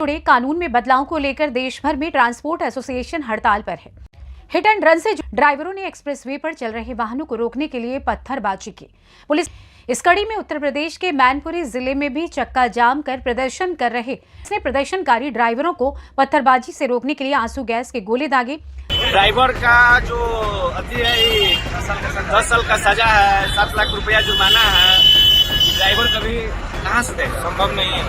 जुड़े कानून में बदलाव को लेकर देश भर में ट्रांसपोर्ट एसोसिएशन हड़ताल पर है। हिट एंड रन से ड्राइवरों ने एक्सप्रेसवे पर चल रहे वाहनों को रोकने के लिए पत्थरबाजी की। पुलिस इस कड़ी में उत्तर प्रदेश के मैनपुरी जिले में भी चक्का जाम कर प्रदर्शन कर रहे प्रदर्शनकारी ड्राइवरों को पत्थरबाजी से रोकने के लिए आंसू गैस के गोले दागे। ड्राइवर का जो अति है 10 साल का सजा है, 7 लाख रुपया जुर्माना है। ड्राइवर कभी कहाँ से देगा?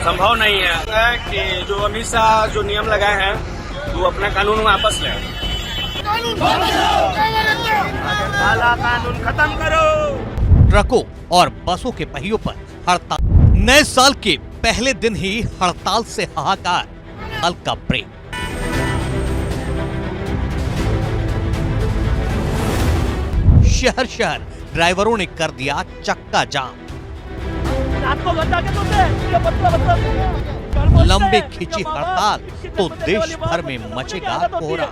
संभव नहीं है कि जो अमित शाह जो नियम लगाए हैं वो अपना कानून वापस ले। काला कानून खत्म करो। ट्रकों और बसों के पहियों पर हड़ताल। नए साल के पहले दिन ही हड़ताल से हाहाकार। हड़ताल का ब्रेक। शहर शहर ड्राइवरों ने कर दिया चक्का जाम। लंबे खिंची हड़ताल तो देश भर में मचेगा कोहरा।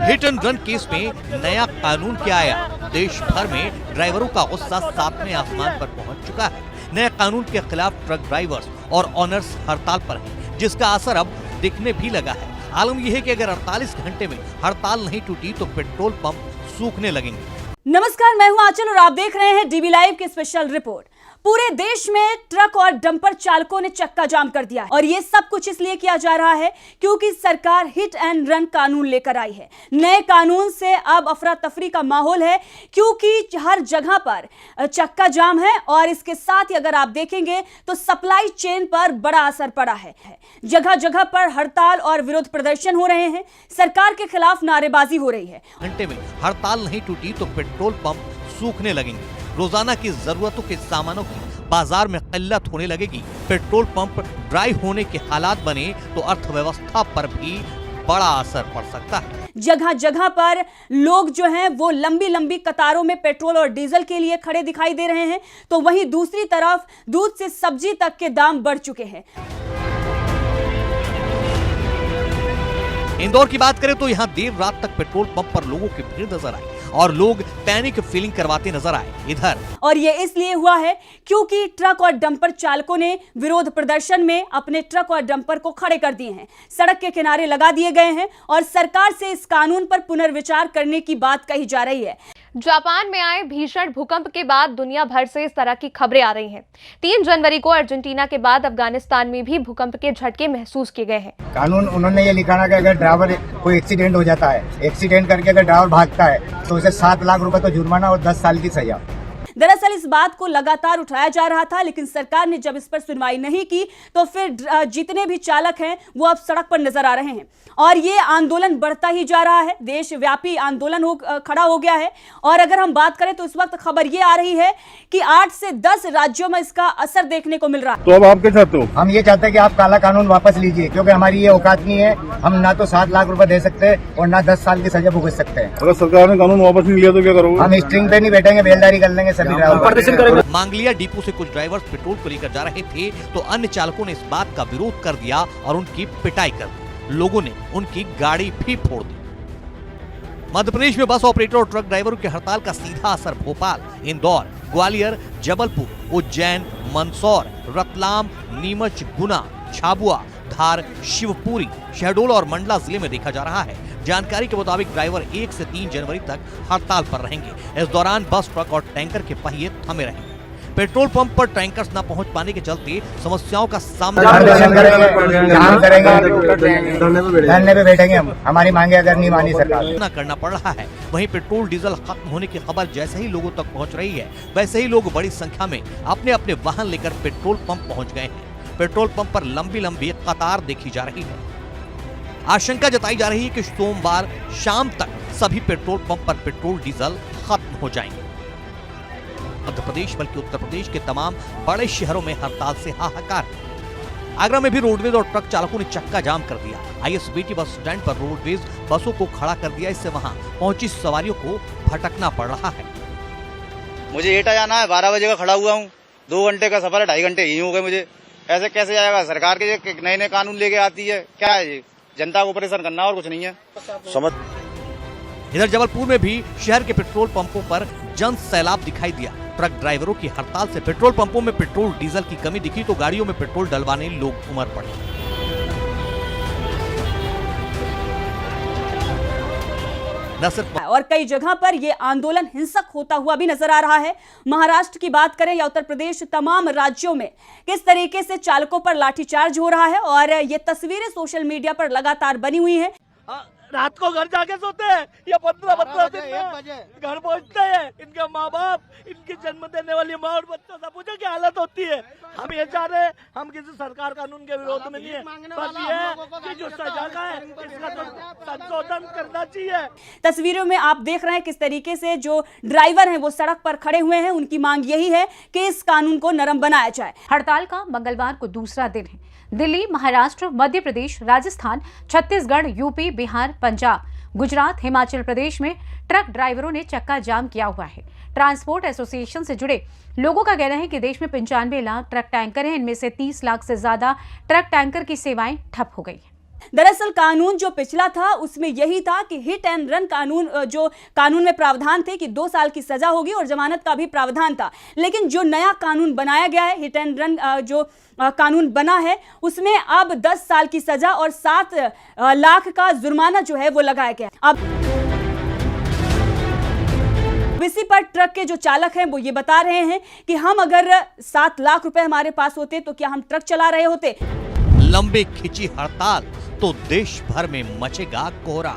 हिट एंड रन केस में नया कानून क्या आया? देश भर में ड्राइवरों का गुस्सा सातवें आसमान पर पहुंच चुका है। नए कानून के खिलाफ ट्रक ड्राइवर्स और ऑनर्स हड़ताल पर हैं, जिसका असर अब दिखने भी लगा है। आलम यह है कि अगर 48 घंटे में हड़ताल नहीं टूटी तो पेट्रोल पंप सूखने लगेंगे। नमस्कार, मैं हूं आंचल और आप देख रहे हैं डीबी लाइव की स्पेशल रिपोर्ट। पूरे देश में ट्रक और डंपर चालकों ने चक्का जाम कर दिया है और ये सब कुछ इसलिए किया जा रहा है क्योंकि सरकार हिट एंड रन कानून लेकर आई है। नए कानून से अब अफरा तफरी का माहौल है क्योंकि हर जगह पर चक्का जाम है और इसके साथ ही अगर आप देखेंगे तो सप्लाई चेन पर बड़ा असर पड़ा है। जगह जगह पर हड़ताल और विरोध प्रदर्शन हो रहे हैं, सरकार के खिलाफ नारेबाजी हो रही है। घंटे में हड़ताल नहीं टूटी तो पेट्रोल पंप सूखने लगेंगे। रोजाना की जरूरतों के सामानों की बाजार में किल्लत होने लगेगी। पेट्रोल पंप ड्राई होने के हालात बने तो अर्थव्यवस्था पर भी बड़ा असर पड़ सकता है। जगह जगह पर लोग जो हैं वो लंबी लंबी कतारों में पेट्रोल और डीजल के लिए खड़े दिखाई दे रहे हैं, तो वहीं दूसरी तरफ दूध से सब्जी तक के दाम बढ़ चुके हैं। इंदौर की बात करें तो यहाँ देर रात तक पेट्रोल पंप पर लोगों की भीड़ नजर आई और लोग पैनिक फीलिंग करवाते नजर आए। इधर और ये इसलिए हुआ है क्योंकि ट्रक और डंपर चालकों ने विरोध प्रदर्शन में अपने ट्रक और डंपर को खड़े कर दिए हैं, सड़क के किनारे लगा दिए गए हैं और सरकार से इस कानून पर पुनर्विचार करने की बात कही जा रही है। जापान में आए भीषण भूकंप के बाद दुनिया भर से इस तरह की खबरें आ रही हैं। 3 जनवरी को अर्जेंटीना के बाद अफगानिस्तान में भी भूकंप के झटके महसूस किए गए हैं। कानून उन्होंने ये लिखा ना कि अगर ड्राइवर कोई एक्सीडेंट हो जाता है, एक्सीडेंट करके अगर ड्राइवर भागता है तो उसे 7 लाख रुपए तो जुर्माना और 10 साल की सजा। दरअसल इस बात को लगातार उठाया जा रहा था, लेकिन सरकार ने जब इस पर सुनवाई नहीं की तो फिर जितने भी चालक हैं वो अब सड़क पर नजर आ रहे हैं और ये आंदोलन बढ़ता ही जा रहा है। देशव्यापी आंदोलन खड़ा हो गया है और अगर हम बात करें तो इस वक्त खबर ये आ रही है कि 8 से 10 राज्यों में इसका असर देखने को मिल रहा है। तो अब आप क्या चाहते हो? हम ये चाहते हैं कि आप काला कानून वापस लीजिए, क्योंकि हमारी ये औकात नहीं है। हम ना तो 7 लाख रुपए दे सकते और ना 10 साल की सजा भुगत सकते हैं। अगर सरकार ने कानून वापस नहीं लिया तो क्या करोगे? हम स्ट्रिंग पे नहीं बैठेंगे, बेलदारी कर लेंगे सभी ड्राइवर। मांगलिया डिपो से कुछ ड्राइवर्स पेट्रोल को लेकर जा रहे थे तो अन्य चालकों ने इस बात का विरोध कर दिया और उनकी पिटाई कर दी। लोगों ने उनकी गाड़ी भी फोड़ दी। मध्य प्रदेश में बस ऑपरेटर और ट्रक ड्राइवरों की हड़ताल का सीधा असर भोपाल, इंदौर, ग्वालियर, जबलपुर, उज्जैन, मंदसौर, रतलाम, नीमच, गुना, झाबुआ, धार, शिवपुरी, शहडोल और मंडला जिले में देखा जा रहा है। जानकारी के मुताबिक ड्राइवर 1 से 3 जनवरी तक हड़ताल पर रहेंगे। इस दौरान बस, ट्रक और टैंकर के पहिए थमे रहेंगे। पेट्रोल पंप पर टैंकर्स न पहुंच पाने के चलते समस्याओं का सामना धरने पे बैठेंगे हम। हमारी मांगे अगर नहीं मानी सरकार करना पड़ रहा है। वहीं पेट्रोल डीजल खत्म होने की खबर जैसे ही लोगों तक पहुंच रही है, वैसे ही लोग बड़ी संख्या में अपने अपने वाहन लेकर पेट्रोल पंप पहुंच गए हैं। पेट्रोल पंप पर लंबी लंबी कतार देखी जा रही है। आशंका जताई जा रही है कि सोमवार शाम तक सभी पेट्रोल पंप पर पेट्रोल डीजल खत्म हो जाएंगे। मध्य प्रदेश बल्कि उत्तर प्रदेश के तमाम बड़े शहरों में हड़ताल से हाहाकार है। आगरा में भी रोडवेज और ट्रक चालकों ने चक्का जाम कर दिया। ISBT बस स्टैंड पर रोडवेज बसों को खड़ा कर दिया। इससे वहां पहुंची सवारियों को भटकना पड़ रहा है। मुझे एटा जाना है, 12 बजे का खड़ा हुआ हूँ। 2 घंटे का सफर है, 2.5 घंटे यही हो गए मुझे। ऐसे कैसे जाएगा? सरकार के नए नए कानून लेके आती है, क्या है ये? जनता को परेशान करना और कुछ नहीं है। समझ। इधर जबलपुर में भी शहर के पेट्रोल पंपों पर जन सैलाब दिखाई दिया। ट्रक ड्राइवरों की हड़ताल से पेट्रोल पंपों में पेट्रोल डीजल की कमी दिखी तो गाड़ियों में पेट्रोल डलवाने लोग उमड़ पड़े। न सिर्फ और कई जगह पर यह आंदोलन हिंसक होता हुआ भी नजर आ रहा है। महाराष्ट्र की बात करें या उत्तर प्रदेश, तमाम राज्यों में किस तरीके से चालकों पर लाठीचार्ज हो रहा है और ये तस्वीरें सोशल मीडिया पर लगातार बनी हुई हैं। रात को घर जाके सोते हैं या 15 दिन में घर पहुंचते हैं। इनके माँ बाप, इनकी जन्म देने वाली माँ और बच्चों सब पूछो क्या हालत होती है। हम ये चाह रहे हैं, हम किसी सरकार कानून के विरोध में नहीं है, बस ये है कि जो सजा का है इसका तो संशोधन करना चाहिए। तस्वीरों में आप देख रहे हैं किस तरीके से जो ड्राइवर हैं वो सड़क पर खड़े हुए हैं। उनकी मांग यही है कि इस कानून को नरम बनाया जाए। हड़ताल का मंगलवार को दूसरा दिन है। दिल्ली, महाराष्ट्र, मध्य प्रदेश, राजस्थान, छत्तीसगढ़, यूपी, बिहार, पंजाब, गुजरात, हिमाचल प्रदेश में ट्रक ड्राइवरों ने चक्का जाम किया हुआ है। ट्रांसपोर्ट एसोसिएशन से जुड़े लोगों का कहना है कि देश में 95 लाख ट्रक टैंकर हैं। इनमें से 30 लाख से ज्यादा ट्रक टैंकर की सेवाएं ठप हो गई हैं। दरअसल कानून जो पिछला था उसमें यही था कि हिट एंड रन कानून, जो कानून में प्रावधान थे कि 2 साल की सजा होगी और जमानत का भी प्रावधान था। लेकिन जो नया कानून बनाया गया है, हिट एंड रन जो कानून बना है, उसमें अब 10 साल की सजा और 7 लाख का जुर्माना जो है वो लगाया गया। अब इसी पर ट्रक के जो चालक हैं वो ये बता रहे हैं कि हम अगर 7 लाख रुपए हमारे पास होते तो क्या हम ट्रक चला रहे होते। लंबी खिंची हड़ताल तो देश भर में मचेगा कोहरा।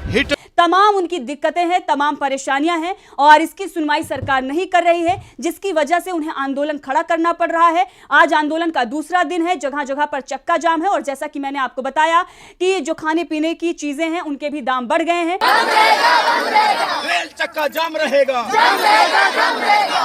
हिट तमाम उनकी दिक्कतें हैं, तमाम परेशानियां हैं और इसकी सुनवाई सरकार नहीं कर रही है, जिसकी वजह से उन्हें आंदोलन खड़ा करना पड़ रहा है। आज आंदोलन का दूसरा दिन है, जगह जगह पर चक्का जाम है और जैसा कि मैंने आपको बताया कि जो खाने पीने की चीजें हैं उनके भी दाम बढ़ गए हैं। रेल चक्का जाम रहेगा,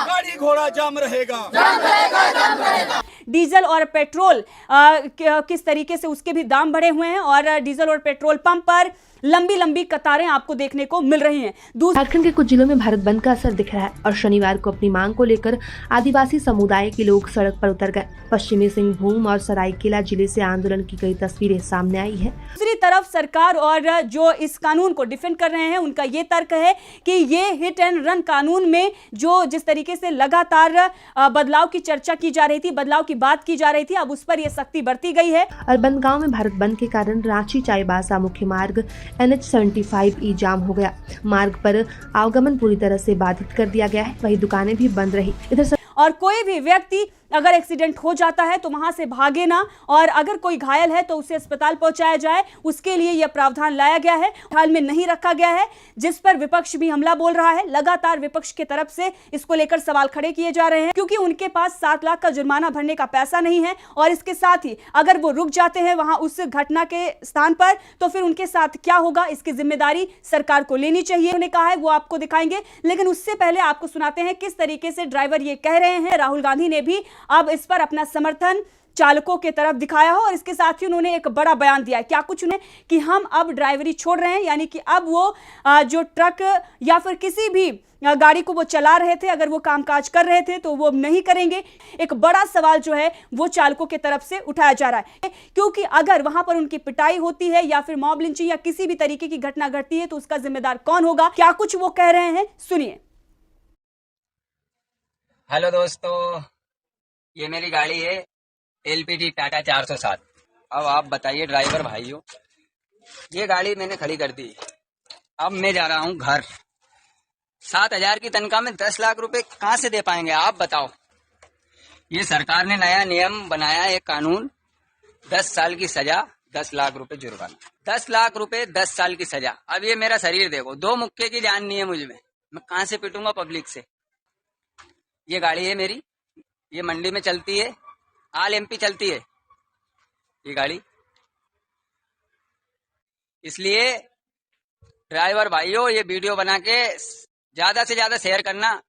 गाड़ी घोड़ा जाम रहेगा। डीजल और पेट्रोल किस तरीके से उसके भी दाम बढ़े हुए हैं और डीजल और पेट्रोल पंप पर लंबी लंबी कतारें आपको देखने को मिल रही हैं। झारखंड के कुछ जिलों में भारत बंद का असर दिख रहा है और शनिवार को अपनी मांग को लेकर आदिवासी समुदाय के लोग सड़क पर उतर गए। पश्चिमी सिंहभूम और सरायकेला जिले से आंदोलन की कई तस्वीरें सामने आई है। दूसरी तरफ सरकार और जो इस कानून को डिफेंड कर रहे हैं उनका ये तर्क है कि ये हिट एंड रन कानून में जो जिस तरीके से लगातार बदलाव की चर्चा की जा रही थी, बदलाव की बात की जा रही थी, अब उस पर यह सख्ती बरती गई है। अलबंद गाँव में भारत बंद के कारण रांची चाईबासा मुख्य मार्ग NH75E जाम हो गया। मार्ग पर आवागमन पूरी तरह से बाधित कर दिया गया है, वहीं दुकानें भी बंद रही। इधर और कोई भी व्यक्ति अगर एक्सीडेंट हो जाता है तो वहां से भागे ना और अगर कोई घायल है तो उसे अस्पताल पहुंचाया जाए, उसके लिए यह प्रावधान लाया गया है, हाल में नहीं रखा गया है, जिस पर विपक्ष भी हमला बोल रहा है। लगातार विपक्ष की तरफ से इसको लेकर सवाल खड़े किए जा रहे हैं क्योंकि उनके पास 7 लाख का जुर्माना भरने का पैसा नहीं है और इसके साथ ही अगर वो रुक जाते हैं वहां उस घटना के स्थान पर तो फिर उनके साथ क्या होगा, इसकी जिम्मेदारी सरकार को लेनी चाहिए। उन्होंने कहा है वो आपको दिखाएंगे, लेकिन उससे पहले आपको सुनाते हैं किस तरीके से ड्राइवर ये कह रहे हैं। राहुल गांधी ने भी अब इस पर अपना समर्थन चालकों के तरफ दिखाया हो और इसके साथ ही उन्होंने एक बड़ा बयान दिया है। क्या कुछ उन्हें कि हम अब ड्राइवरी छोड़ रहे हैं, यानी कि अब वो जो ट्रक या फिर किसी भी गाड़ी को वो चला रहे थे, अगर वो कामकाज कर रहे थे तो वो नहीं करेंगे। एक बड़ा सवाल जो है वो चालकों की तरफ से उठाया जा रहा है क्योंकि अगर वहां पर उनकी पिटाई होती है या फिर मॉब लिंचिंग या किसी भी तरीके की घटना घटती है तो उसका जिम्मेदार कौन होगा। क्या कुछ वो कह रहे हैं, सुनिए। हेलो दोस्तों, ये मेरी गाड़ी है LPD टाटा 407। अब आप बताइए ड्राइवर भाइयों, ये गाड़ी मैंने खड़ी कर दी। अब मैं जा रहा हूँ घर। 7,000 की तनख्वाह में 10 लाख रुपए कहाँ से दे पाएंगे आप बताओ। ये सरकार ने नया नियम बनाया, एक कानून, 10 साल की सजा 10 लाख रुपए जुर्माना। 10 लाख रुपए 10 साल की सजा। अब ये मेरा शरीर देखो, 2 मुक्के की जान नहीं है मुझ में, मैं कहाँ से पिटूंगा पब्लिक से। ये गाड़ी है मेरी, ये मंडी में चलती है, ऑल MP चलती है ये गाड़ी। इसलिए ड्राइवर भाइयों, ये वीडियो बना के ज्यादा से ज्यादा शेयर करना।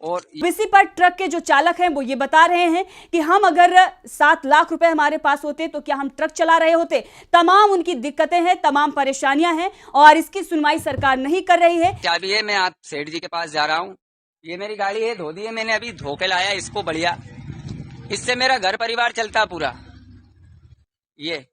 और इसी पर ट्रक के जो चालक हैं वो ये बता रहे हैं कि हम अगर 7 लाख रुपए हमारे पास होते तो क्या हम ट्रक चला रहे होते। तमाम उनकी दिक्कतें हैं, तमाम परेशानियां हैं और इसकी सुनवाई सरकार नहीं कर रही है। चाबी है, मैं आप सेठ जी के पास जा रहा हूँ। ये मेरी गाड़ी है, धो दी है मैंने, अभी धो के लाया इसको बढ़िया, इससे मेरा घर परिवार चलता पूरा। ये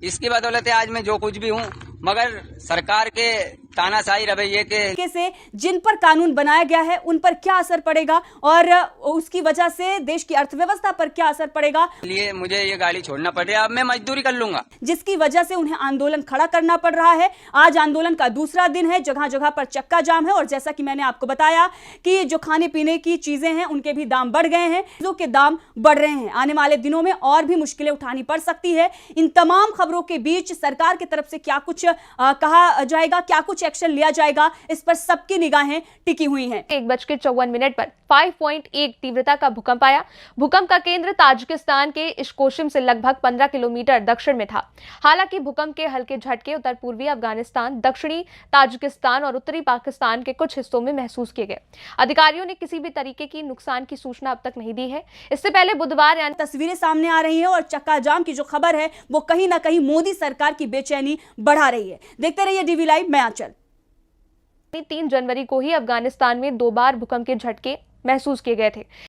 इसकी बदौलत है आज मैं जो कुछ भी हूँ, मगर सरकार के तानाशाही रवैये के से जिन पर कानून बनाया गया है उन पर क्या असर पड़ेगा और उसकी वजह से देश की अर्थव्यवस्था पर क्या असर पड़ेगा, लिए मुझे ये गाड़ी छोड़ना पड़ेगा। अब मैं मजदूरी कर लूंगा, जिसकी वजह से उन्हें आंदोलन खड़ा करना पड़ रहा है। आज आंदोलन का दूसरा दिन है, जगह जगह पर चक्का जाम है और जैसा कि मैंने आपको बताया कि जो खाने पीने की चीजें हैं उनके भी दाम बढ़ गए हैं, चीजों के दाम बढ़ रहे हैं। आने वाले दिनों में और भी मुश्किलें उठानी पड़ सकती है। इन तमाम खबरों के बीच सरकार की तरफ से क्या कुछ कहा जाएगा, क्या कुछ एक्शन लिया जाएगा, इस पर सबकी निगाहें टिकी हुई हैं। 1:54 पर 5.1 तीव्रता का भूकंप आया। भूकंप का केंद्र ताजिकिस्तान के इशकोशिम से लगभग 15 किलोमीटर दक्षिण में था। हालांकि भूकंप के हल्के झटके उत्तर पूर्वी अफगानिस्तान, दक्षिणी ताजिकिस्तान और उत्तरी पाकिस्तान के कुछ हिस्सों में महसूस किए गए। अधिकारियों ने किसी भी तरीके की नुकसान की सूचना अब तक नहीं दी है। इससे पहले बुधवार यानी तस्वीरें सामने आ रही है और चक्का जाम की जो खबर है वो कहीं ना कहीं मोदी सरकार की बेचैनी बढ़ा रही है। देखते रहिए डीवी लाइव, मैं आंचल। 3 जनवरी को ही अफगानिस्तान में 2 बार भूकंप के झटके महसूस किए गए थे।